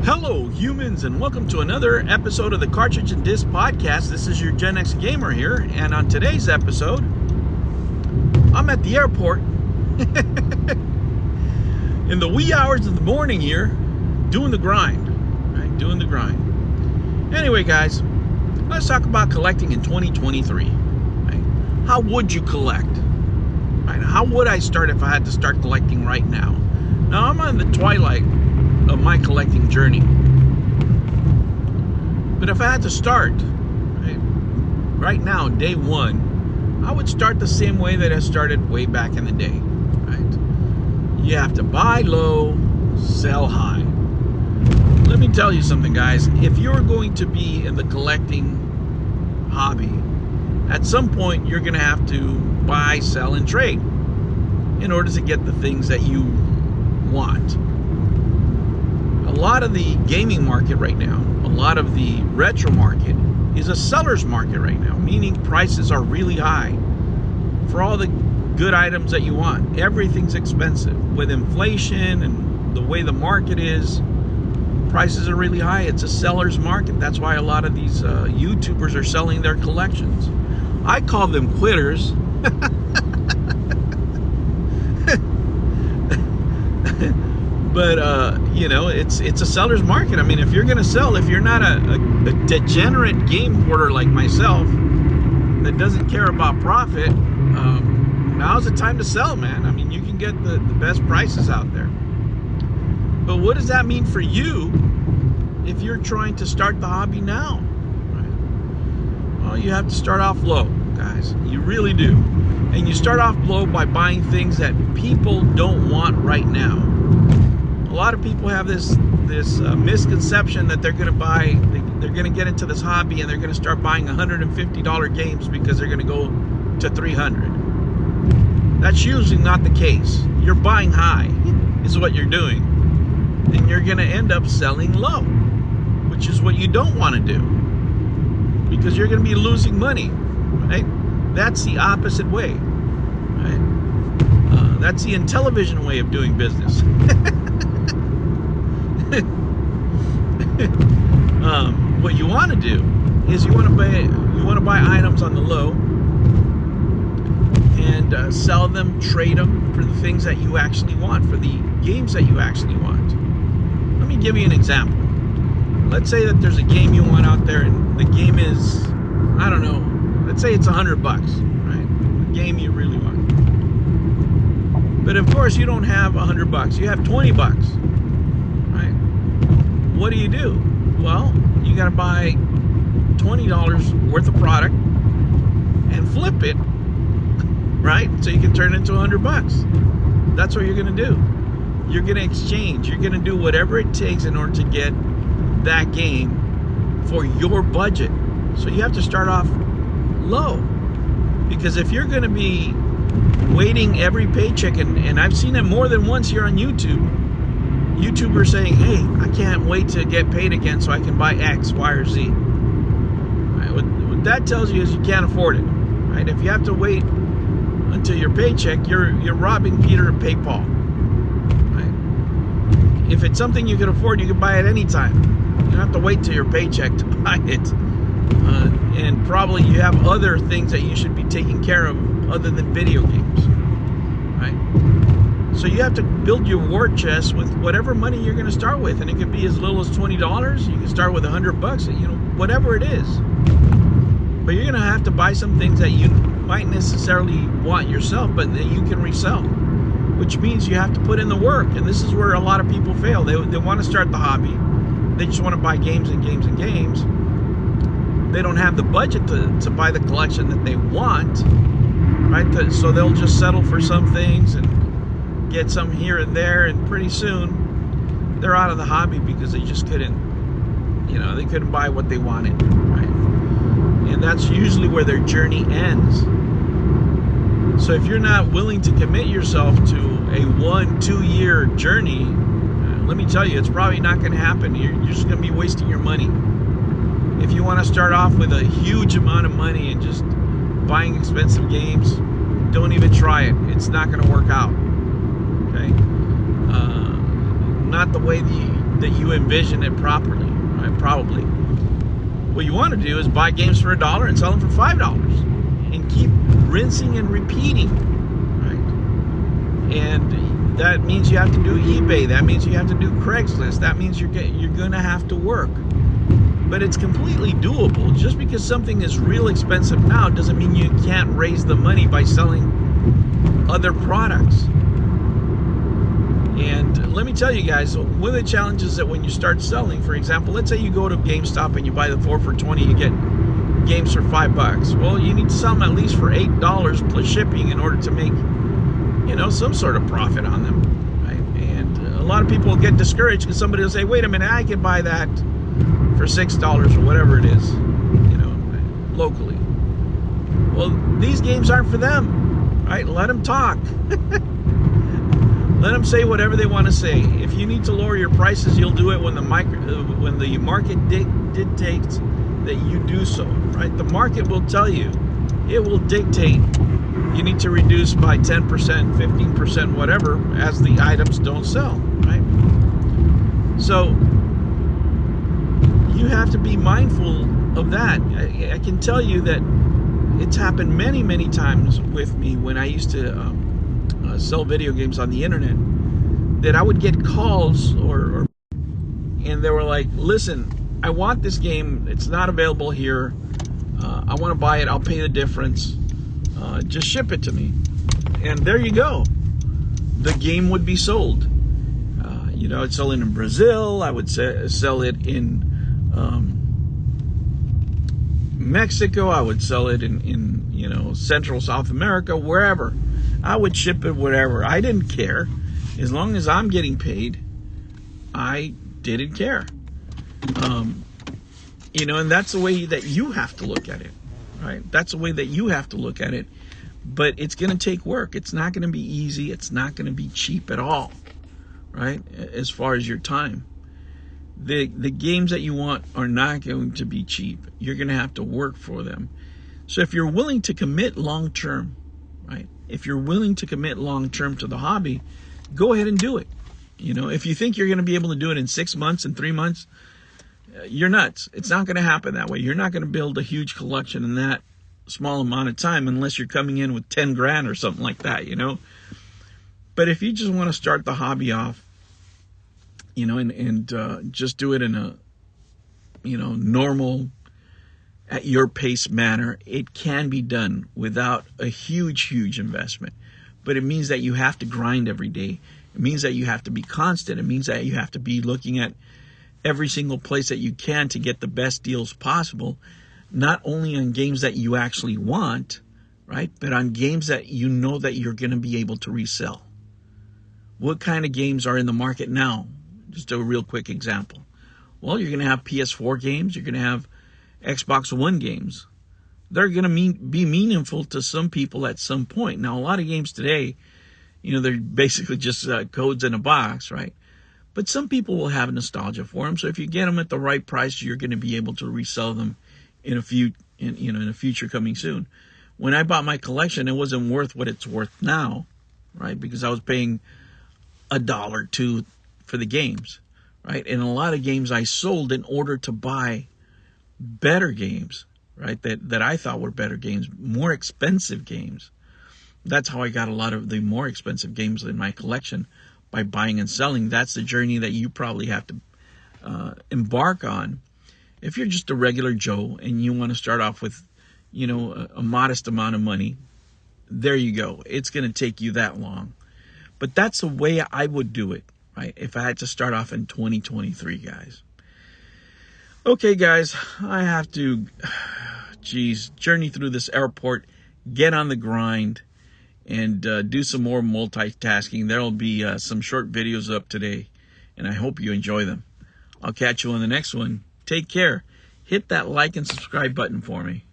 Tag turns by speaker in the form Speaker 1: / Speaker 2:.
Speaker 1: Hello, humans, and welcome to another episode of the Cartridge and Disc Podcast. This is your Gen X Gamer here, and on today's episode, I'm at the airport in the wee hours of the morning here, doing the grind, right? Doing the grind. Anyway, guys, let's talk about collecting in 2023. Right? How would you collect? Right? How would I start if I had to start collecting right now? Now, I'm on the twilight of my collecting journey. But if I had to start right now, day one, I would start the same way that I started way back in the day. Right? You have to buy low, sell high. Let me tell you something, guys. If you're going to be in the collecting hobby, at some point you're going to have to buy, sell, and trade in order to get the things that you want. A lot of the gaming market right now, a lot of the retro market is a seller's market right now, meaning prices are really high for all the good items that you want. Everything's expensive. With inflation and the way the market is, prices are really high. It's a seller's market. That's why a lot of these YouTubers are selling their collections. I call them quitters. But you know, it's a seller's market. I mean, if you're gonna sell, if you're not a degenerate game hoarder like myself that doesn't care about profit, now's the time to sell, man. I mean, you can get the best prices out there. But what does that mean for you if you're trying to start the hobby now? Right? Well, you have to start off low, guys. You really do. And you start off low by buying things that people don't want right now. A lot of people have this misconception that they're going to buy, they're going to get into this hobby and they're going to start buying $150 games because they're going to go to $300. That's usually not the case. You're buying high is what you're doing, and you're going to end up selling low, which is what you don't want to do, because you're going to be losing money, right? That's the opposite way, right? That's the Intellivision way of doing business. What you want to do is you want to buy items on the low and sell them, trade them for the things that you actually want, for the games that you actually want. Let me give you an example. Let's say that there's a game you want out there, and the game is, I don't know, let's say it's $100, right? The game you really want. But of course, you don't have $100. You have $20, right? What do? Well, you got to buy $20 worth of product and flip it, right? So you can turn it into $100. That's what you're going to do. You're going to exchange. You're going to do whatever it takes in order to get that game for your budget. So you have to start off low, because if you're going to be waiting every paycheck, and I've seen it more than once here on YouTube, YouTubers saying, hey, I can't wait to get paid again so I can buy X, Y, or Z. Right? What that tells you is you can't afford it. Right? If you have to wait until your paycheck, you're robbing Peter to pay Paul. Right? If it's something you can afford, you can buy it anytime. You don't have to wait till your paycheck to buy it. And probably you have other things that you should be taking care of other than video games. Right? So you have to build your war chest with whatever money you're going to start with, and it could be as little as $20. You can start with $100, you know, whatever it is. But you're going to have to buy some things that you might necessarily want yourself, but that you can resell, which means you have to put in the work. And this is where a lot of people fail. They want to start the hobby. They just want to buy games and games and games. They don't have the budget to buy the collection that they want, right? So they'll just settle for some things and get some here and there, and pretty soon they're out of the hobby because they just couldn't, you know, they couldn't buy what they wanted, right? And that's usually where their journey ends. So if you're not willing to commit yourself to a 1-2 year journey, let me tell you, it's probably not going to happen. You're just going to be wasting your money. If you want to start off with a huge amount of money and just buying expensive games, don't even try it. It's not going to work out. Okay? Not the way that you envision it properly, right? Probably. What you want to do is buy games for $1 and sell them for $5 and keep rinsing and repeating, right? And that means you have to do eBay. That means you have to do Craigslist. That means you're going to have to work. But it's completely doable. Just because something is real expensive now doesn't mean you can't raise the money by selling other products. And let me tell you guys, one of the challenges that when you start selling, for example, let's say you go to GameStop and you buy the 4 for $20, you get games for $5. Well, you need to sell them at least for $8 plus shipping in order to make, you know, some sort of profit on them, right? And a lot of people get discouraged because somebody will say, wait a minute, I can buy that for $6 or whatever it is, you know, locally. Well, these games aren't for them, right? Let them talk. Let them say whatever they want to say. If you need to lower your prices, you'll do it when the market dictates that you do so, right? The market will tell you. It will dictate you need to reduce by 10%, 15%, whatever, as the items don't sell, right? So you have to be mindful of that. I can tell you that it's happened many, many times with me when I used to sell video games on the internet, that I would get calls and they were like, listen, I want this game, it's not available here, I want to buy it, I'll pay the difference, just ship it to me. And there you go, the game would be sold. You know, I'd sell it in Brazil, I would sell it in Mexico, I would sell it in you know, Central South America, wherever. I would ship it wherever. I didn't care. As long as I'm getting paid, I didn't care. You know, and that's the way that you have to look at it, right? That's the way that you have to look at it. But it's going to take work. It's not going to be easy. It's not going to be cheap at all, right? As far as your time. The games that you want are not going to be cheap. You're going to have to work for them. So if you're willing to commit long-term, right? If you're willing to commit long-term to the hobby, go ahead and do it. You know, if you think you're going to be able to do it in 6 months and 3 months, you're nuts. It's not going to happen that way. You're not going to build a huge collection in that small amount of time unless you're coming in with 10 grand or something like that, you know. But if you just want to start the hobby off, you know, and just do it in a, you know, normal, at your pace manner, it can be done without a huge investment. But it means that you have to grind every day. It means that you have to be constant. It means that you have to be looking at every single place that you can to get the best deals possible, not only on games that you actually want, right, but on games that you know that you're going to be able to resell. What kind of games are in the market now? Just a real quick example. Well, you're going to have PS4 games. You're going to have Xbox One games. They're going to be meaningful to some people at some point. Now, a lot of games today, you know, they're basically just codes in a box, right? But some people will have nostalgia for them. So if you get them at the right price, you're going to be able to resell them in a future coming soon. When I bought my collection, it wasn't worth what it's worth now, right? Because I was paying $1 or $2 for the games, right? And a lot of games I sold in order to buy better games, right? That I thought were better games, more expensive games. That's how I got a lot of the more expensive games in my collection, by buying and selling. That's the journey that you probably have to embark on. If you're just a regular Joe and you want to start off with, you know, a modest amount of money, there you go. It's going to take you that long. But that's the way I would do it, right? If I had to start off in 2023, guys. Okay, guys, I have to, journey through this airport, get on the grind, and do some more multitasking. There will be some short videos up today, and I hope you enjoy them. I'll catch you on the next one. Take care. Hit that like and subscribe button for me.